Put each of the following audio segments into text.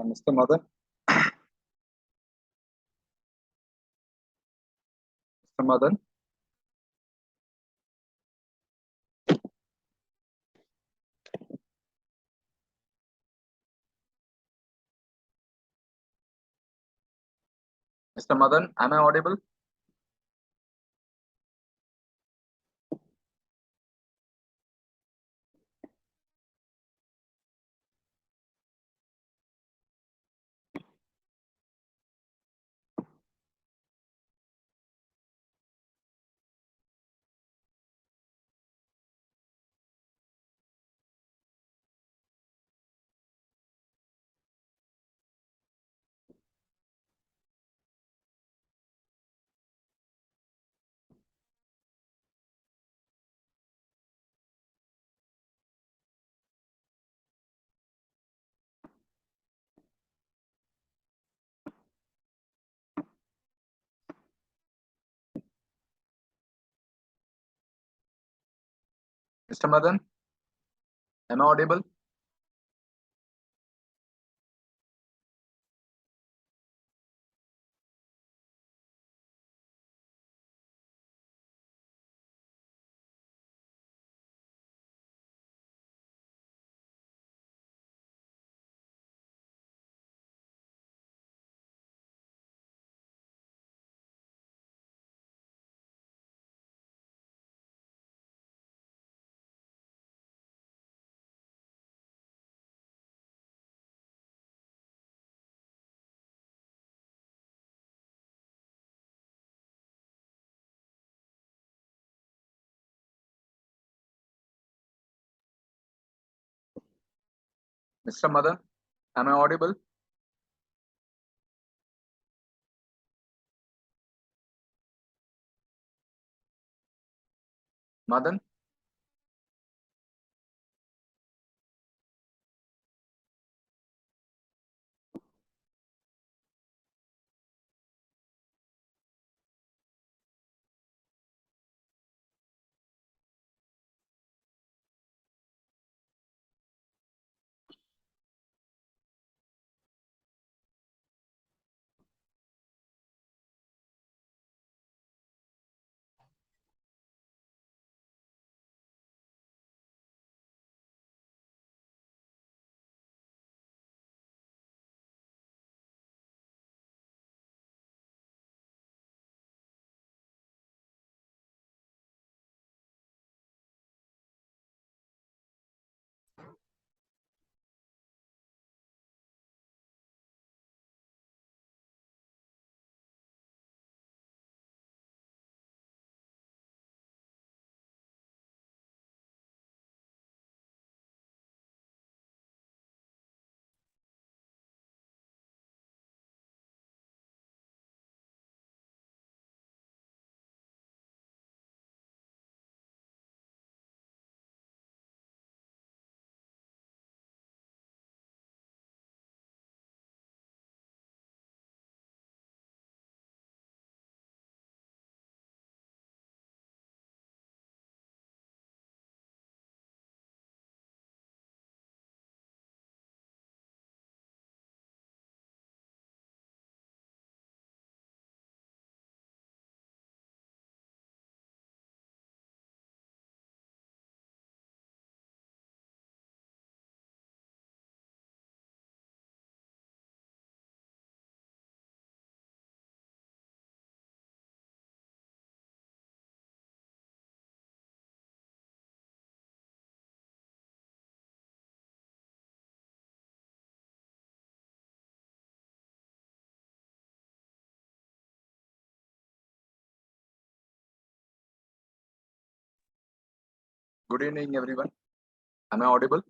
Mr. Madan. Mr. Madan. Mr. Madan, am I audible? Mr. Madan, am I audible? Mr. Madan, am I audible? Madan? Good evening, everyone. Am I audible?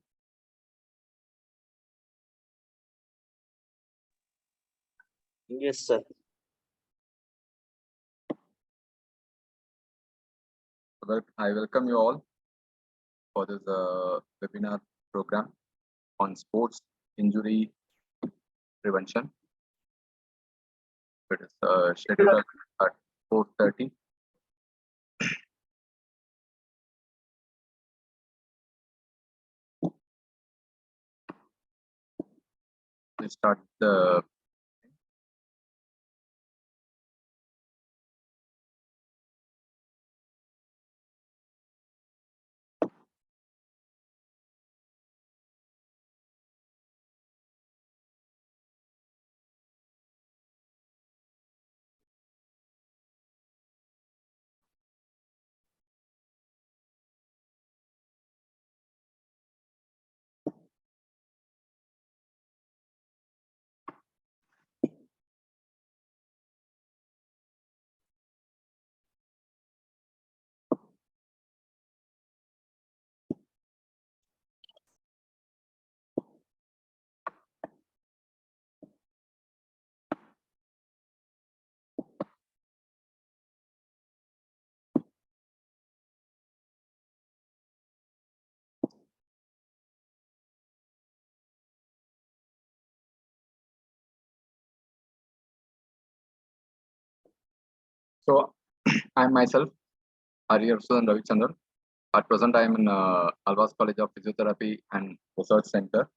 Yes, sir. I welcome you all for this webinar program on sports injury prevention. It is scheduled at 4:30. Let's start the. So, I'm myself, Hariharasudhan Ravichandran. At present, I am in ALVA'S College of Physiotherapy and Research Center.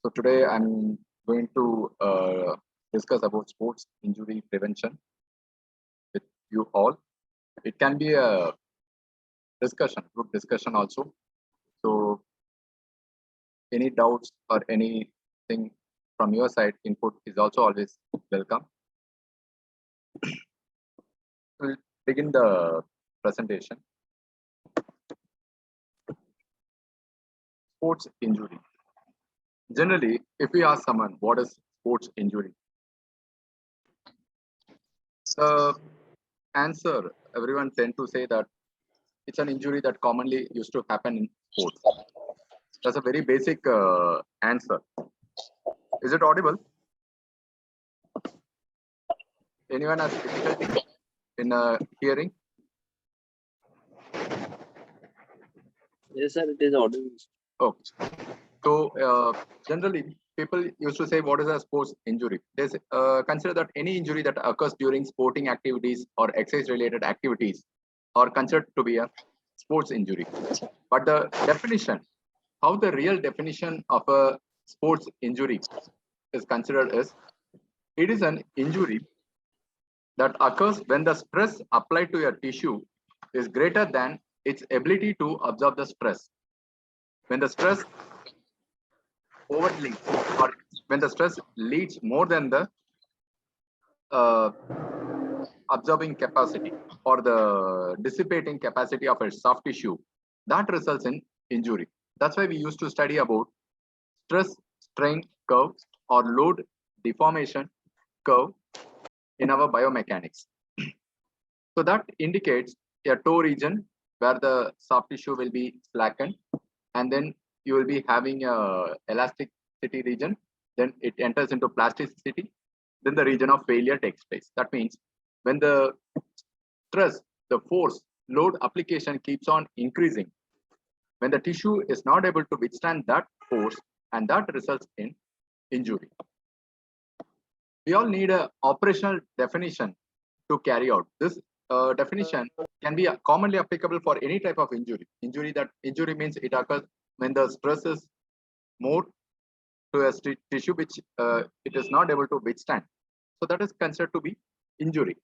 So today, I'm going to discuss about sports injury prevention with you all. It can be a discussion, group discussion also. So, any doubts or anything from your side, input is also always welcome. We'll begin the presentation. Sports injury. Generally, if we ask someone what is sports injury, the answer everyone tend to say that it's an injury that commonly used to happen in sports. That's a very basic answer. Is it audible? Anyone has difficulty in hearing? Yes, sir, it is audible. Okay. So generally, people used to say, what is a sports injury? They consider that any injury that occurs during sporting activities or exercise-related activities are considered to be a sports injury. But the definition, how the real definition of a sports injury is considered is, it is an injury that occurs when the stress applied to a tissue is greater than its ability to absorb the stress. When the stress overleads or when the stress leads more than the uh, absorbing capacity or the dissipating capacity of a soft tissue, that results in injury. That's why we used to study about stress strain curve or load deformation curve in our biomechanics. So that indicates a toe region where the soft tissue will be slackened, and then you will be having a elasticity region. Then it enters into plasticity. Then the region of failure takes place. That means when the stress, the force, load application keeps on increasing, when the tissue is not able to withstand that force, and that results in injury. We all need a operational definition to carry out. This definition can be commonly applicable for any type of injury. Injury means it occurs when the stress is more to a tissue which it is not able to withstand. So that is considered to be injury.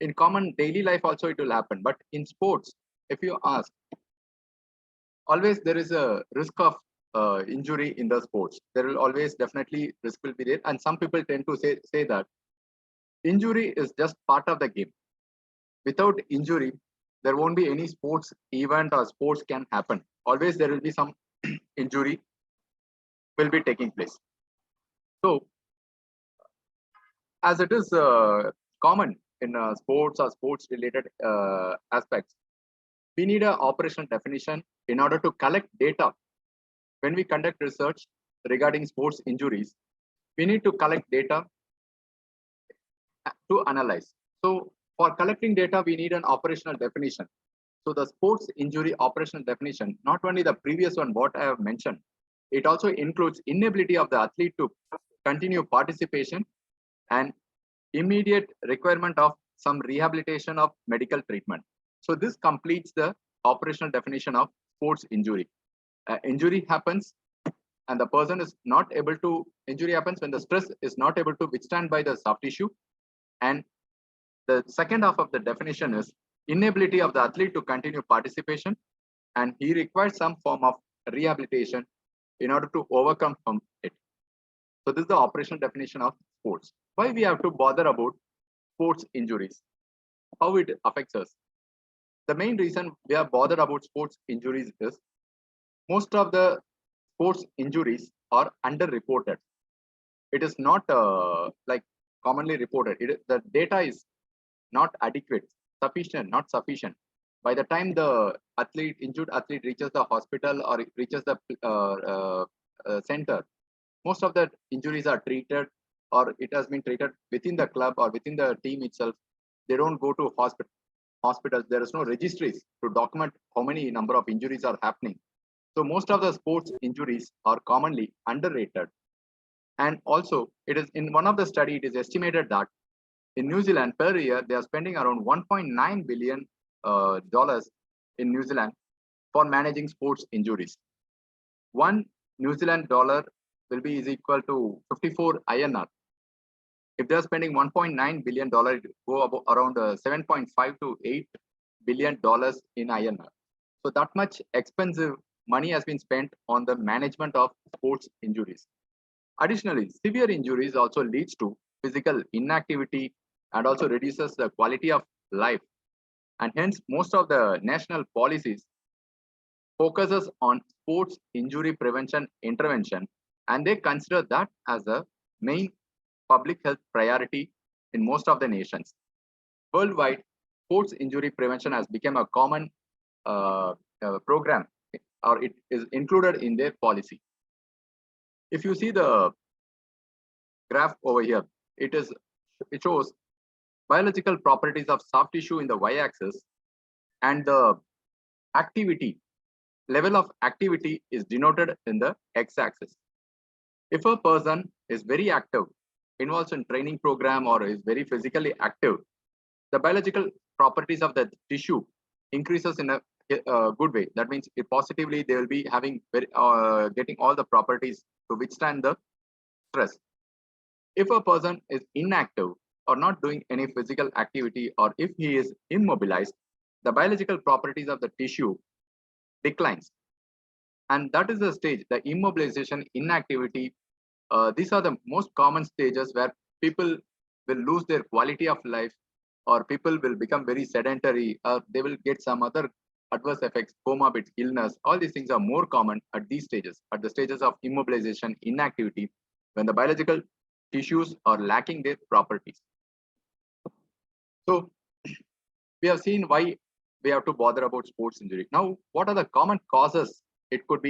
In common daily life also it will happen, but in sports, if you ask, always there is a risk of injury in the sports. There will always definitely risk will be there, and some people tend to say that injury is just part of the game. Without injury, there won't be any sports event or sports can happen. Always there will be some injury will be taking place. So, as it is common in sports or sports related aspects, we need an operational definition in order to collect data. When we conduct research regarding sports injuries, we need to collect data to analyze. So for collecting data, we need an operational definition. So the sports injury operational definition, not only the previous one, what I have mentioned, it also includes inability of the athlete to continue participation and immediate requirement of some rehabilitation of medical treatment. So this completes the operational definition of sports injury. Injury happens and the person is not able to, injury happens when the stress is not able to withstand by the soft tissue. And the second half of the definition is inability of the athlete to continue participation, and he requires some form of rehabilitation in order to overcome from it. So this is the operational definition of sports. Why we have to bother about sports injuries? How it affects us? The main reason we are bothered about sports injuries is most of the sports injuries are underreported. It is not like commonly reported. The data is not adequate, sufficient, not sufficient. By the time the injured athlete reaches the hospital or reaches the center, most of the injuries are treated, or it has been treated within the club or within the team itself. They don't go to hospitals. There is no registries to document how many number of injuries are happening. So most of the sports injuries are commonly underrated. And also, it is in one of the study, it is estimated that in New Zealand per year, they are spending around $1.9 billion in New Zealand for managing sports injuries. One New Zealand dollar will be is equal to 54 INR. If they are spending $1.9 billion, it go about around 7.5 to $8 billion in INR. So that much expensive money has been spent on the management of sports injuries. Additionally, severe injuries also leads to physical inactivity and also reduces the quality of life. And hence, most of the national policies focuses on sports injury prevention intervention, and they consider that as a main public health priority in most of the nations. Worldwide, sports injury prevention has become a common program, or it is included in their policy. If you see the graph over here, it shows biological properties of soft tissue in the y-axis, and the activity level of activity is denoted in the x-axis. If a person is very active, involved in training program, or is very physically active, the biological properties of the tissue increases in a good way. That means if positively they will be having getting all the properties to withstand the stress. If a person is inactive or not doing any physical activity, or if he is immobilized, the biological properties of the tissue declines. And that is the stage, the immobilization, inactivity. These are the most common stages where people will lose their quality of life, or people will become very sedentary, they will get some other adverse effects, comorbid illness. All these things are more common at these stages, at the stages of immobilization, inactivity, when the biological tissues are lacking their properties. So we have seen why we have to bother about sports injury. Now, what are the common causes? There could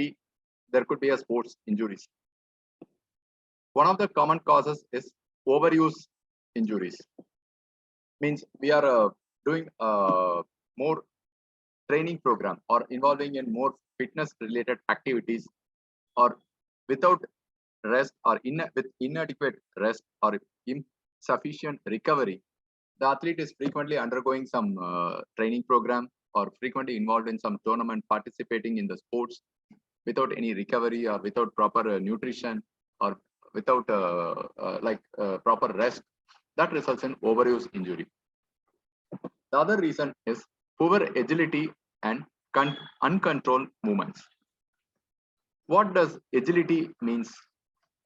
be a sports injuries. One of the common causes is overuse injuries. Means we are doing more training program, or involving in more fitness related activities, or without rest, or with inadequate rest, or insufficient recovery. The athlete is frequently undergoing some training program, or frequently involved in some tournament, participating in the sports without any recovery, or without proper nutrition, or without proper rest. That results in overuse injury. The other reason is poor agility and uncontrolled movements. What does agility means?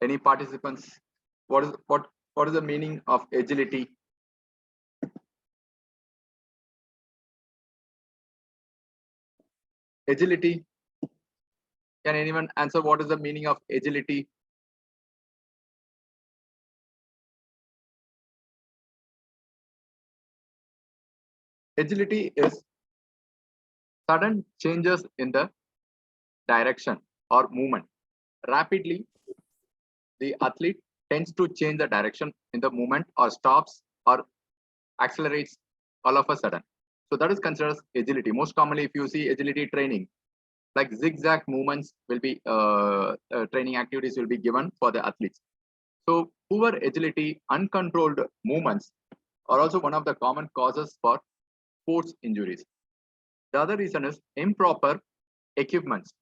Any participants? What is the meaning of agility? Agility. Can anyone answer what is the meaning of agility? Agility is sudden changes in the direction or movement. Rapidly, the athlete tends to change the direction in the movement, or stops, or accelerates all of a sudden. So that is considered as agility. Most commonly, if you see agility training, like zigzag movements will be training activities will be given for the athletes. So poor agility, uncontrolled movements are also one of the common causes for sports injuries. The other reason is improper equipments.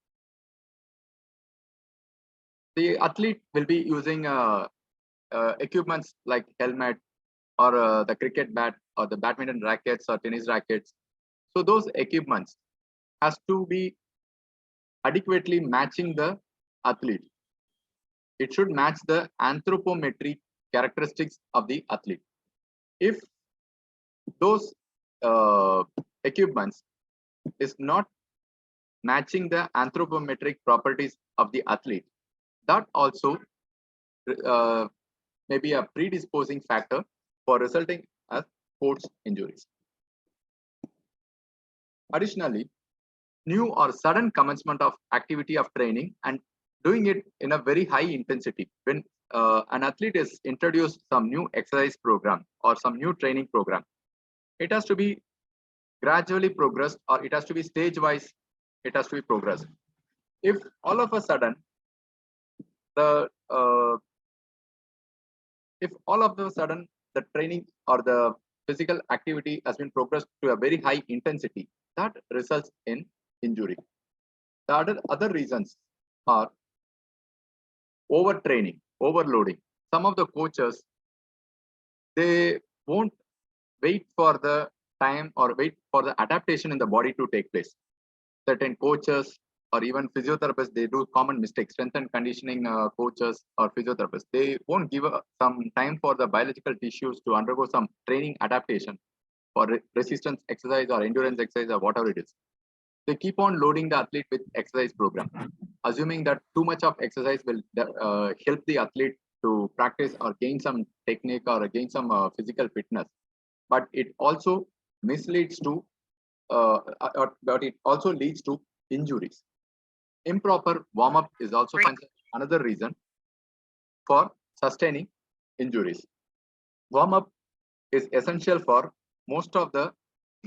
the athlete will be using equipments like helmet or the cricket bat or the badminton rackets or tennis rackets. So those equipments has to be adequately matching the athlete. It should match the anthropometric characteristics of the athlete. If those equipments is not matching the anthropometric properties of the athlete, that also may be a predisposing factor for resulting as sports injuries. Additionally, new or sudden commencement of activity of training and doing it in a very high intensity. When an athlete is introduced some new exercise program or some new training program, it has to be gradually progressed, or it has to be stage wise, it has to be progressed. If all of a sudden the the training or the physical activity has been progressed to a very high intensity, that results in injury. The other reasons are overtraining, overloading. Some of the coaches, they won't wait for the time or wait for the adaptation in the body to take place. Certain coaches or even physiotherapists, they do common mistakes. Strength and conditioning coaches or physiotherapists, they won't give some time for the biological tissues to undergo some training adaptation for resistance exercise or endurance exercise or whatever it is. They keep on loading the athlete with exercise program, assuming that too much of exercise will help the athlete to practice or gain some technique or gain some physical fitness. But it also misleads to, but it also leads to injuries. Improper warm-up is also another reason for sustaining injuries. Warm-up is essential for most of the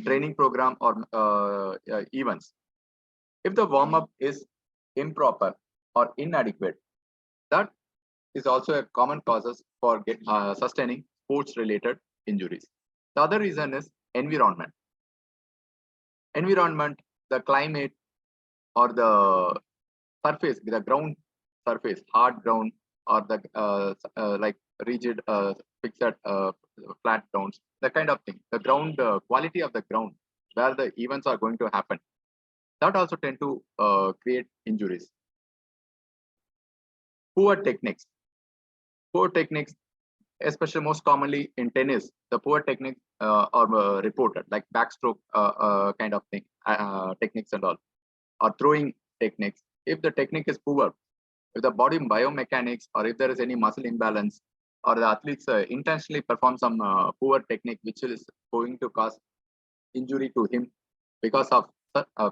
training program or events. If the warm-up is improper or inadequate, that is also a common causes for sustaining sports-related injuries. The other reason is environment. Environment, the climate or the surface, the ground surface, hard ground or the like rigid, fixed, flat grounds, that kind of thing. The ground quality of the ground where the events are going to happen, that also tend to create injuries. Poor techniques. Poor techniques, especially most commonly in tennis, the poor techniques are reported, like backstroke kind of thing, techniques and all, or throwing techniques. If the technique is poor, if the body biomechanics or if there is any muscle imbalance, or the athletes intentionally perform some poor technique which is going to cause injury to him because of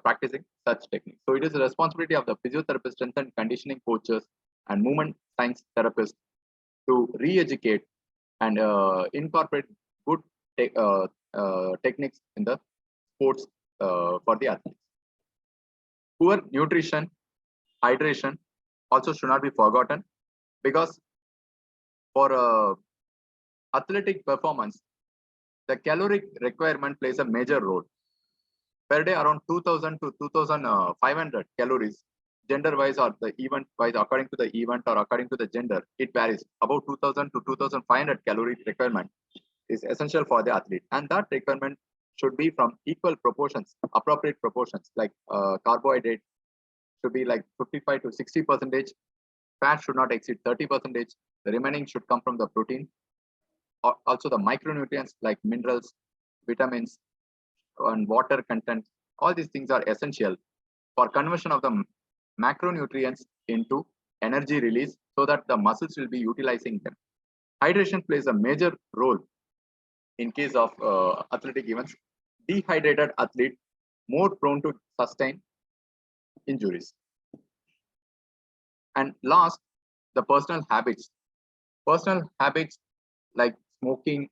practicing such techniques. So it is the responsibility of the physiotherapist, strength and conditioning coaches, and movement science therapists to re-educate and incorporate good techniques in the sports for the athletes. Poor nutrition, hydration also should not be forgotten, because for athletic performance, the caloric requirement plays a major role. Per day, around 2000 to 2500 calories, gender wise or the event wise, according to the event or according to the gender, it varies. About 2000 to 2500 calorie requirement is essential for the athlete, and that requirement should be from equal proportions, appropriate proportions, like carbohydrate should be like 55 to 60%. Fat should not exceed 30%. The remaining should come from the protein. Also the micronutrients like minerals, vitamins, and water content. All these things are essential for conversion of the macronutrients into energy release, so that the muscles will be utilizing them. Hydration plays a major role in case of athletic events. Dehydrated athlete more prone to sustain injuries. And last, the personal habits. Personal habits like smoking,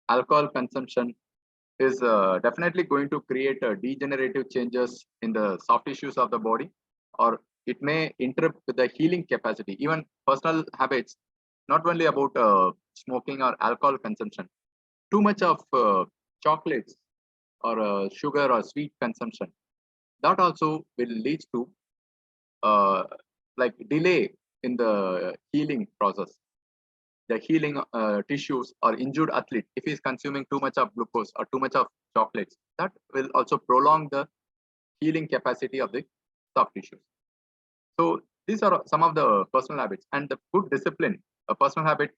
alcohol consumption is definitely going to create degenerative changes in the soft tissues of the body, or it may interrupt with the healing capacity. Even personal habits, not only about smoking or alcohol consumption, too much of chocolates or sugar or sweet consumption, that also will lead to like delay in the healing process. The healing tissues or injured athlete, if he is consuming too much of glucose or too much of chocolates, that will also prolong the healing capacity of the soft tissues. So these are some of the personal habits, and the good discipline. A personal habit,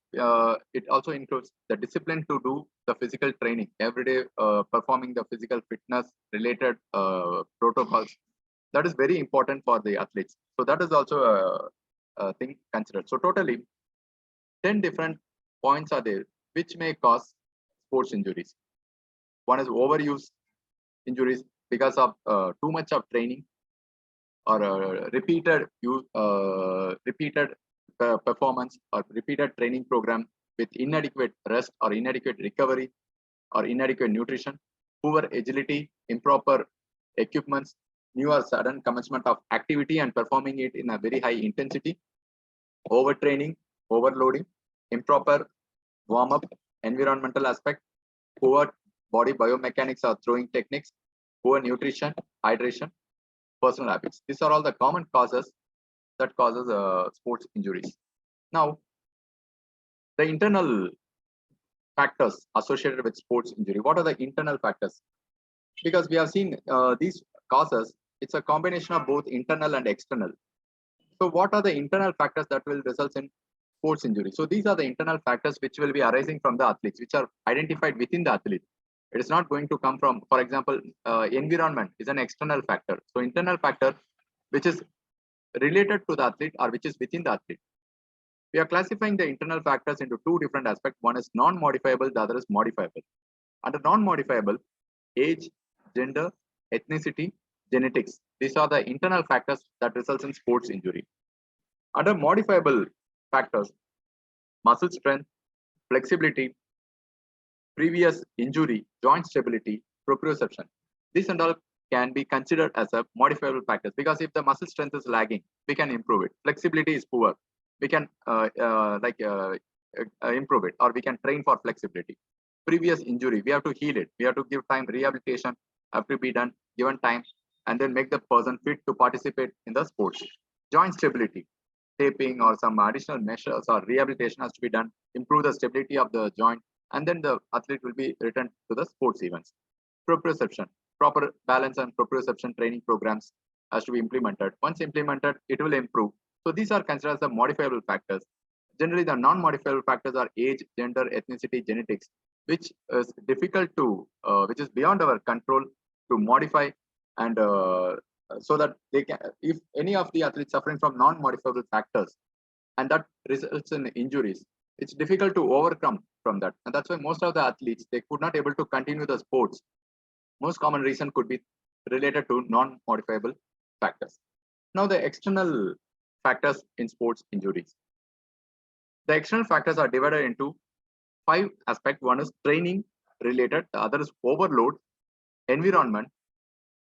it also includes the discipline to do the physical training every day, performing the physical fitness related protocols. That is very important for the athletes. So that is also a thing considered. So totally 10 different points are there which may cause sports injuries. One is overuse injuries because of too much of training, or repeated performance or repeated training program with inadequate rest or inadequate recovery or inadequate nutrition, poor agility, improper equipments, new or sudden commencement of activity and performing it in a very high intensity, overtraining, overloading, improper warm-up, environmental aspect, poor body biomechanics or throwing techniques, poor nutrition, hydration, personal habits. These are all the common causes that causes sports injuries. Now, the internal factors associated with sports injury. What are the internal factors? Because we have seen these causes, it's a combination of both internal and external. So what are the internal factors that will result in sports injury? So these are the internal factors which will be arising from the athletes, which are identified within the athlete. It is not going to come from, for example, environment is an external factor. So internal factor, which is related to the athlete or which is within the athlete. We are classifying the internal factors into two different aspects. One is non-modifiable, the other is modifiable. Under non-modifiable, age, gender, ethnicity, genetics. These are the internal factors that results in sports injury. Under modifiable factors, muscle strength, flexibility, previous injury, joint stability, proprioception. These and all can be considered as a modifiable factors, because if the muscle strength is lagging, we can improve it. Flexibility is poor, we can improve it, or we can train for flexibility. Previous injury, we have to heal it. We have to give time. Rehabilitation have to be done, given time, and then make the person fit to participate in the sports. Joint stability, taping or some additional measures or rehabilitation has to be done, improve the stability of the joint, and then the athlete will be returned to the sports events. Proprioception, proper balance and proprioception training programs has to be implemented. Once implemented, it will improve. So these are considered as the modifiable factors. Generally, the non-modifiable factors are age, gender, ethnicity, genetics, which is difficult to, which is beyond our control to modify, and so that they can, if any of the athletes suffering from non-modifiable factors, and that results in injuries, it's difficult to overcome from that. And that's why most of the athletes, they could not able to continue the sports. Most common reason could be related to non-modifiable factors. Now, the external factors in sports injuries. The external factors are divided into 5 aspects. One is training related, the other is overload, environment,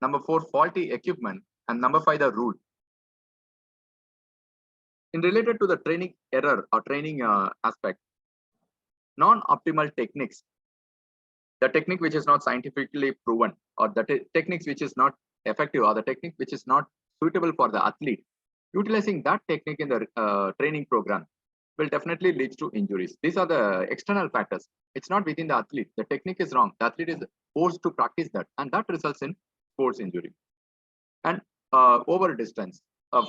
number 4, faulty equipment, and number 5, the rule. In related to the training error or training aspect, non-optimal techniques, the technique which is not scientifically proven, or the techniques which is not effective, or the technique which is not suitable for the athlete, utilizing that technique in the training program will definitely lead to injuries. These are the external factors. It's not within the athlete. The technique is wrong. The athlete is forced to practice that, and that results in sports injury. And over distance,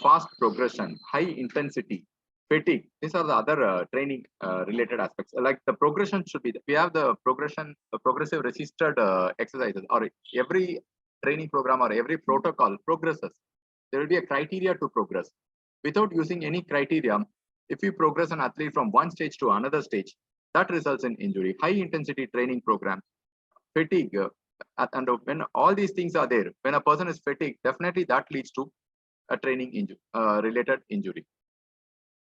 fast progression, high intensity, fatigue. These are the other training related aspects. Like the progression should be, we have the progression, progressive resisted exercises, or every training program or every protocol progresses. There will be a criteria to progress. Without using any criteria, if you progress an athlete from one stage to another stage, that results in injury. High intensity training program, fatigue, and when all these things are there, when a person is fatigued, definitely that leads to a training injury, related injury.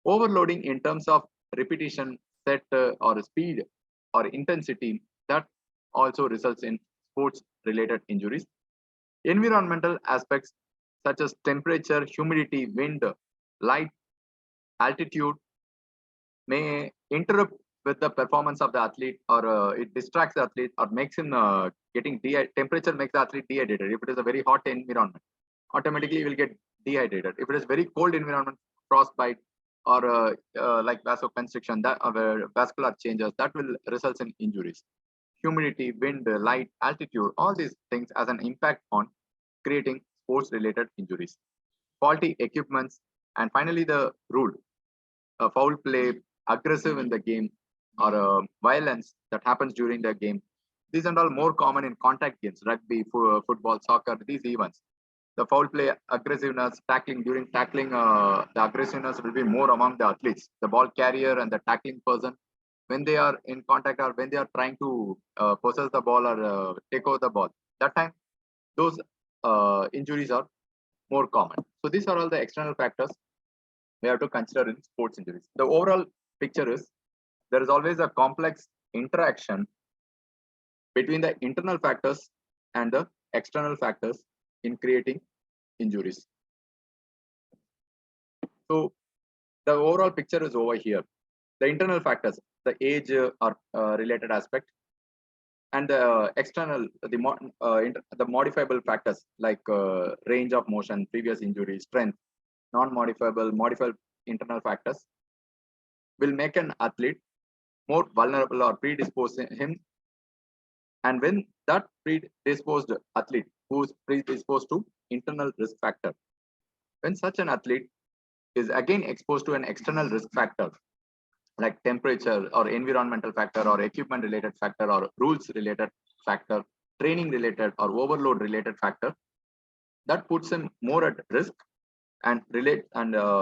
Overloading in terms of repetition, set, or speed, or intensity, that also results in sports related injuries. Environmental aspects such as temperature, humidity, wind, light, altitude may interrupt with the performance of the athlete, or it distracts the athlete, or makes him getting dehydrated. Temperature makes the athlete dehydrated. If it is a very hot environment, automatically he will get dehydrated. If it is very cold environment, frostbite or like vasoconstriction, that vascular changes, that will result in injuries. Humidity, wind, light, altitude, all these things has an impact on creating sports related injuries. Faulty equipments, and finally the rule, foul play, aggressive in the game, or violence that happens during the game. These are all more common in contact games, rugby, football, soccer, these events. The foul play, aggressiveness, tackling, during tackling, the aggressiveness will be more among the athletes, the ball carrier and the tackling person. When they are in contact or when they are trying to possess the ball or take over the ball, that time those injuries are more common. So these are all the external factors we have to consider in sports injuries. The overall picture is there is always a complex interaction between the internal factors and the external factors in creating injuries. So the overall picture is over here. The internal factors, the age or related aspect, and the external, the modifiable factors like range of motion, previous injury, strength, non-modifiable, modifiable internal factors will make an athlete more vulnerable or predispose him. And when that predisposed athlete who is predisposed to internal risk factor, when such an athlete is again exposed to an external risk factor like temperature or environmental factor or equipment related factor or rules related factor, training related or overload related factor, that puts him more at risk and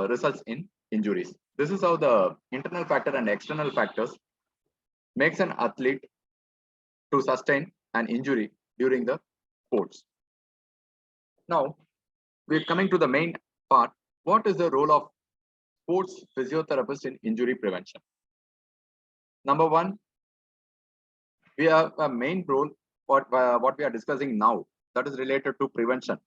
results in injuries. This is how the internal factor and external factors makes an athlete to sustain an injury during the sports. Now, we're coming to the main part. What is the role of sports physiotherapist in injury prevention? Number one, we have a main role, what we are discussing now, that is related to prevention.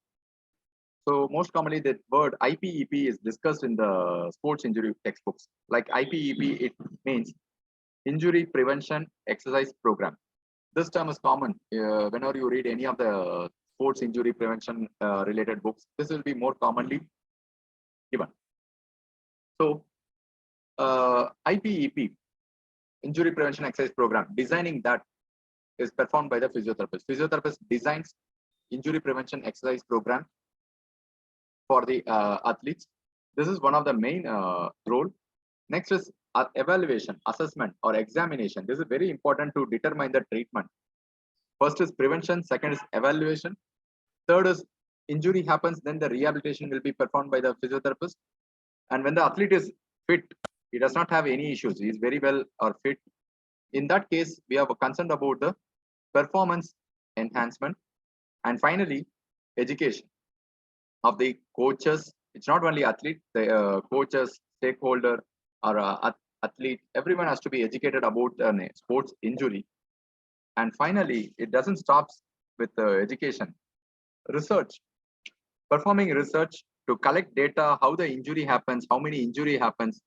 So most commonly the word IPEP is discussed in the sports injury textbooks. Like IPEP, it means Injury Prevention Exercise Program. This term is common whenever you read any of the sports injury prevention related books. This will be more commonly given. So IPEP, Injury Prevention Exercise Program, designing that is performed by the physiotherapist. Physiotherapist designs injury prevention exercise program for the athletes. This is one of the main role. Next is evaluation, assessment, or examination. This is very important to determine the treatment. First is prevention, second is evaluation, third is injury happens, then the rehabilitation will be performed by the physiotherapist. And when the athlete is fit, he does not have any issues, he is very well or fit. In that case, we have a concern about the performance enhancement, and finally, education of the coaches. It's not only athlete, the coaches, stakeholder, or athlete. Everyone has to be educated about sports injury. And finally, it doesn't stop with education. Research, performing research to collect data, how the injury happens, how many injury happens,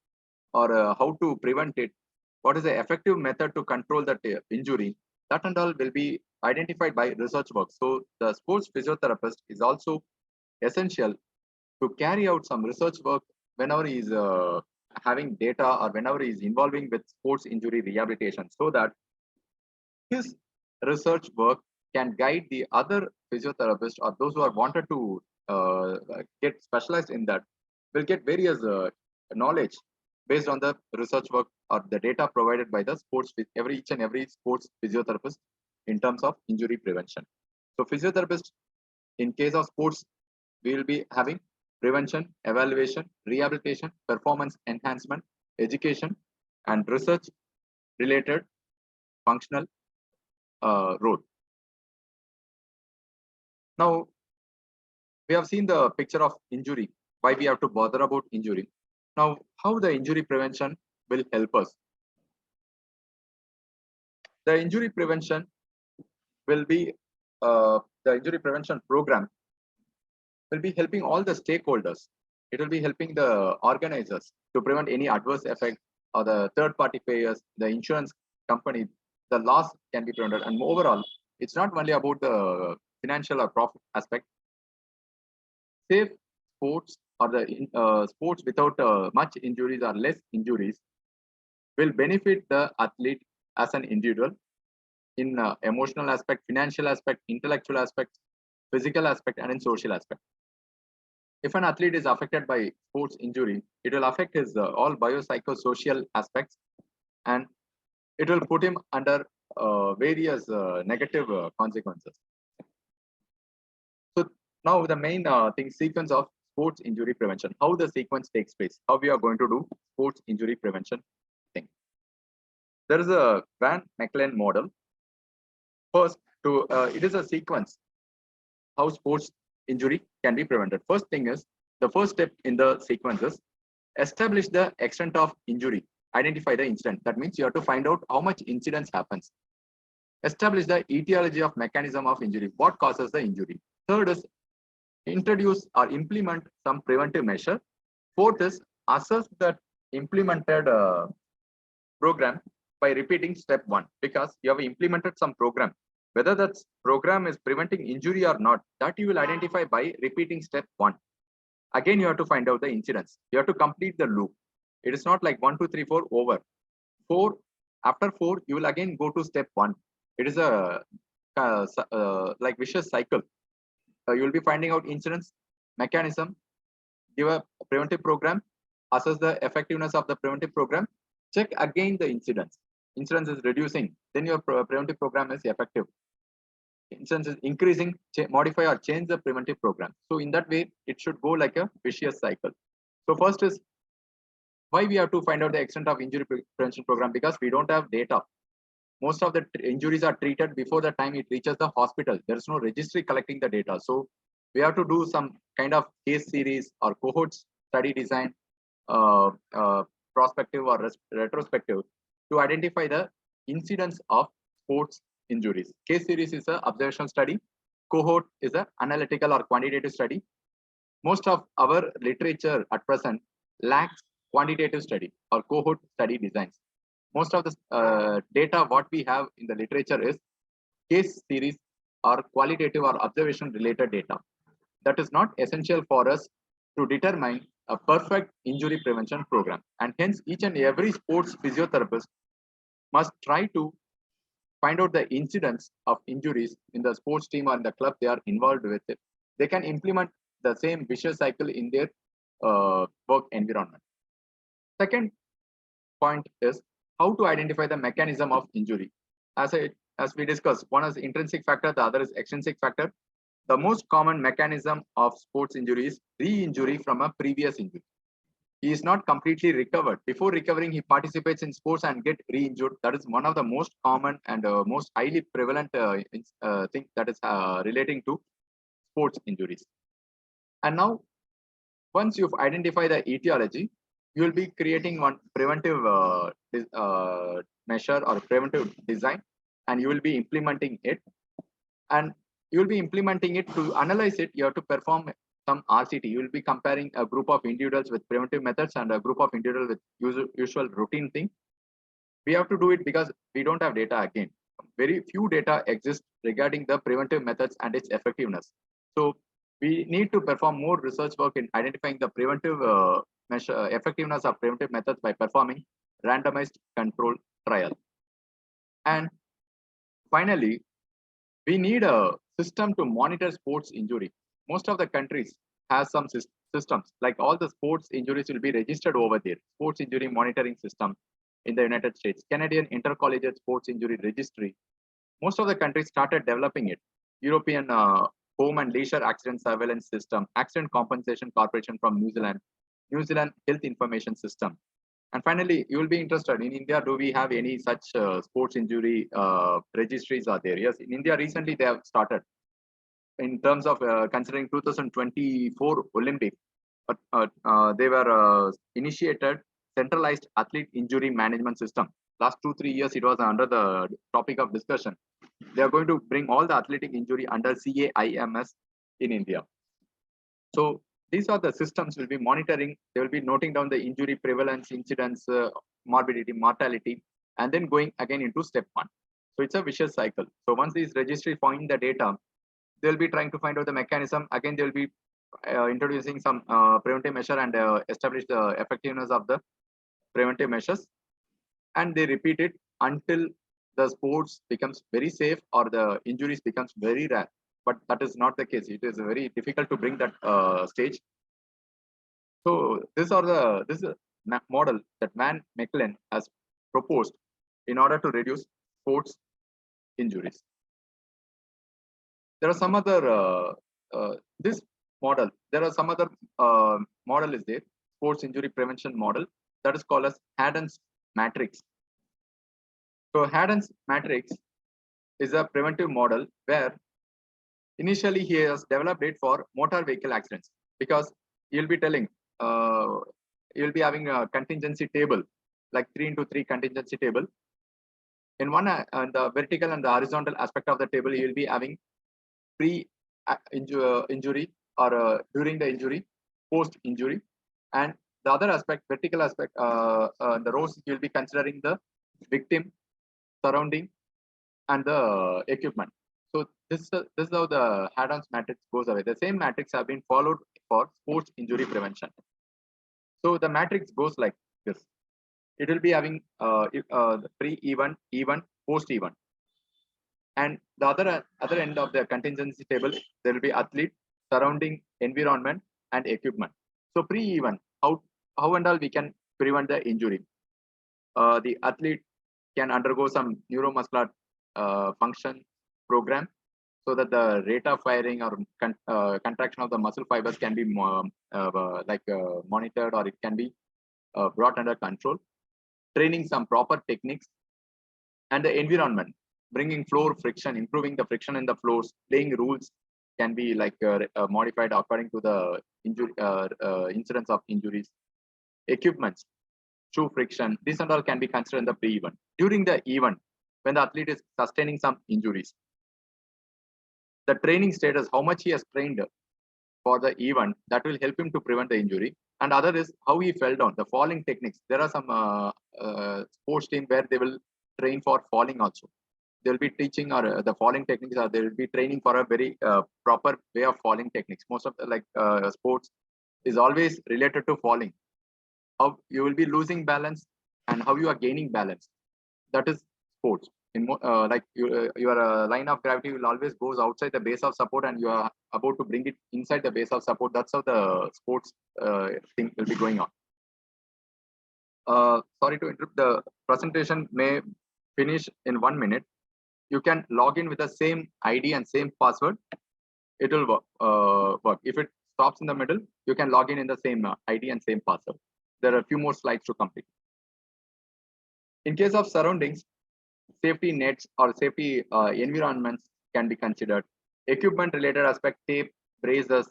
or how to prevent it. What is the effective method to control that injury? That and all will be identified by research work. So the sports physiotherapist is also essential to carry out some research work whenever he is having data or whenever he is involving with sports injury rehabilitation, so that his research work can guide the other physiotherapists or those who are wanted to get specialized in that will get various knowledge based on the research work or the data provided by the each and every sports physiotherapist in terms of injury prevention. So physiotherapist, in case of sports, we will be having prevention, evaluation, rehabilitation, performance enhancement, education, and research related functional role. Now, we have seen the picture of injury, why we have to bother about injury. Now, how the injury prevention will help us? The injury prevention will be, the injury prevention program will be helping all the stakeholders. It will be helping the organizers to prevent any adverse effect, or the third party payers, the insurance company, the loss can be prevented. And overall, it's not only about the financial or profit aspect. Safe sports or the sports without much injuries or less injuries will benefit the athlete as an individual in emotional aspect, financial aspect, intellectual aspect, physical aspect, and in social aspect. If an athlete is affected by sports injury, it will affect his all biopsychosocial aspects, and it will put him under various negative consequences. So now the main thing, sequence of sports injury prevention, how the sequence takes place, how we are going to do sports injury prevention thing. There is a Van McLean model. First, it is a sequence how sports injury can be prevented. First thing is, the first step in the sequence is establish the extent of injury, identify the incident. That means you have to find out how much incidence happens. Establish the etiology of mechanism of injury, what causes the injury. Third is introduce or implement some preventive measure. Fourth is assess the implemented program by repeating step 1, because you have implemented some program. Whether that program is preventing injury or not, that you will identify by repeating step 1. Again, you have to find out the incidence. You have to complete the loop. It is not like 1, 2, 3, 4 over. 4, after 4, you will again go to step 1. It is a like vicious cycle. You will be finding out incidence, mechanism, give a preventive program, assess the effectiveness of the preventive program, check again the incidence. Incidence is reducing, then your preventive program is effective. Incidence is increasing, modify or change the preventive program. So in that way, it should go like a vicious cycle. So first is why we have to find out the extent of injury prevention program, because we don't have data. Most of the injuries are treated before the time it reaches the hospital. There is no registry collecting the data. So we have to do some kind of case series or cohorts study design, prospective or retrospective, to identify the incidence of sports injuries. Case series is an observational study. Cohort is an analytical or quantitative study. Most of our literature at present lacks quantitative study or cohort study designs. Most of the data what we have in the literature is case series or qualitative or observation related data. That is not essential for us to determine a perfect injury prevention program. And hence each and every sports physiotherapist must try to find out the incidence of injuries in the sports team or in the club they are involved with it. They can implement the same vicious cycle in their work environment. Second point is how to identify the mechanism of injury. As we discussed, one is intrinsic factor, the other is extrinsic factor. The most common mechanism of sports injury is re-injury from a previous injury. He is not completely recovered. Before recovering, he participates in sports and get re-injured. That is one of the most common and most highly prevalent thing that is relating to sports injuries. And now, once you've identified the etiology, you will be creating one preventive measure or preventive design, and you will be implementing it. And you will be implementing it to analyze it. You have to perform some RCT. You will be comparing a group of individuals with preventive methods and a group of individuals with usual routine thing. We have to do it because we don't have data again. Very few data exist regarding the preventive methods and its effectiveness. So we need to perform more research work in identifying the preventive effectiveness of preventive methods by performing randomized control trial. And finally, we need a system to monitor sports injury. Most of the countries have some systems, like all the sports injuries will be registered over there. Sports injury monitoring system in the United States, Canadian Intercollegiate Sports Injury Registry. Most of the countries started developing it. European Home and Leisure Accident Surveillance System, Accident Compensation Corporation from New Zealand, New Zealand Health Information System. And finally, you will be interested in India. Do we have any such sports injury registries are there? Yes, in India recently they have started. In terms of considering 2024 Olympics, they were initiated centralized athlete injury management system. Last 2-3 years, it was under the topic of discussion. They are going to bring all the athletic injury under CAIMS in India. So these are the systems will be monitoring. They will be noting down the injury prevalence, incidence, morbidity, mortality, and then going again into step 1. So it's a vicious cycle. So once these registries find the data, they'll be trying to find out the mechanism. Again, they'll be introducing some preventive measure and establish the effectiveness of the preventive measures, and they repeat it until the sports becomes very safe or the injuries becomes very rare. But that is not the case. It is very difficult to bring that stage. So this is a model that Van Mechelen has proposed in order to reduce sports injuries. There are some other this model. There are some other model is there, sports injury prevention model, that is called as HADDON'S MATRIX. So HADDON'S MATRIX is a preventive model where initially he has developed it for motor vehicle accidents, because you'll be telling you'll be having a contingency table, like 3x3 contingency table. In one the vertical and the horizontal aspect of the table, you will be having pre-injury or during the injury, post-injury, and the other aspect, vertical aspect, the rows, you will be considering the victim, surrounding, and the equipment. So this is how the HADDON'S matrix goes away. The same matrix have been followed for sports injury prevention. So the matrix goes like this. It will be having pre-event, event, post-event. And the other end of the contingency table, there will be athlete, surrounding, environment, and equipment. So pre-event, how and all we can prevent the injury. The athlete can undergo some neuromuscular function program, so that the rate of firing or contraction of the muscle fibers can be monitored, or it can be brought under control. Training some proper techniques, and the environment, bringing floor friction, improving the friction in the floors, playing rules can be modified according to the injury incidence of injuries. Equipments, shoe friction, this and all can be considered in the pre-event. During the event, when the athlete is sustaining some injuries, the training status, how much he has trained for the event, that will help him to prevent the injury. And other is how he fell down, the falling techniques. There are some sports team where they will train for falling also. They'll be teaching or the falling techniques, or they will be training for a very proper way of falling techniques. Most of the sports is always related to falling. How you will be losing balance and how you are gaining balance. That is sports. In your line of gravity will always goes outside the base of support, and you are about to bring it inside the base of support. That's how the sports thing will be going on. Sorry to interrupt. The presentation may finish in 1 minute. You can log in with the same ID and same password. It will work. If it stops in the middle, you can log in the same ID and same password. There are a few more slides to complete. In case of surroundings, safety nets or safety environments can be considered. Equipment related aspect, tape, braces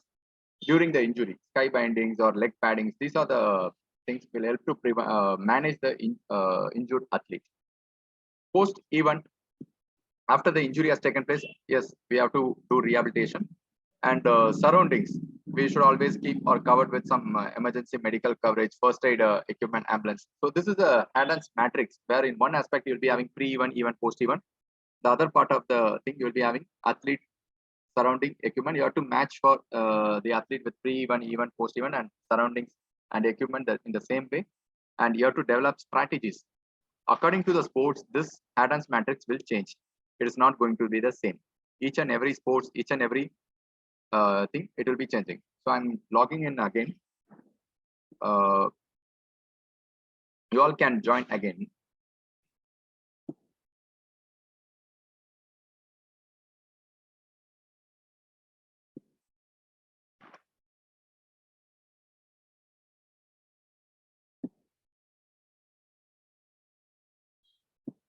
during the injury, sky bindings or leg paddings. These are the things will help to manage the injured athlete. Post event, after the injury has taken place, yes, we have to do rehabilitation. And surroundings, we should always keep or covered with some emergency medical coverage, first aid equipment, ambulance. So this is a HADDON'S matrix, where in one aspect you'll be having pre-event, event, post-event. The other part of the thing you'll be having athlete, surrounding, equipment. You have to match for the athlete with pre-event, event, post-event, and surroundings and equipment in the same way. And you have to develop strategies. According to the sports, this HADDON'S matrix will change. It is not going to be the same. Each and every sports, each and every thing, it will be changing. So I'm logging in again. You all can join again.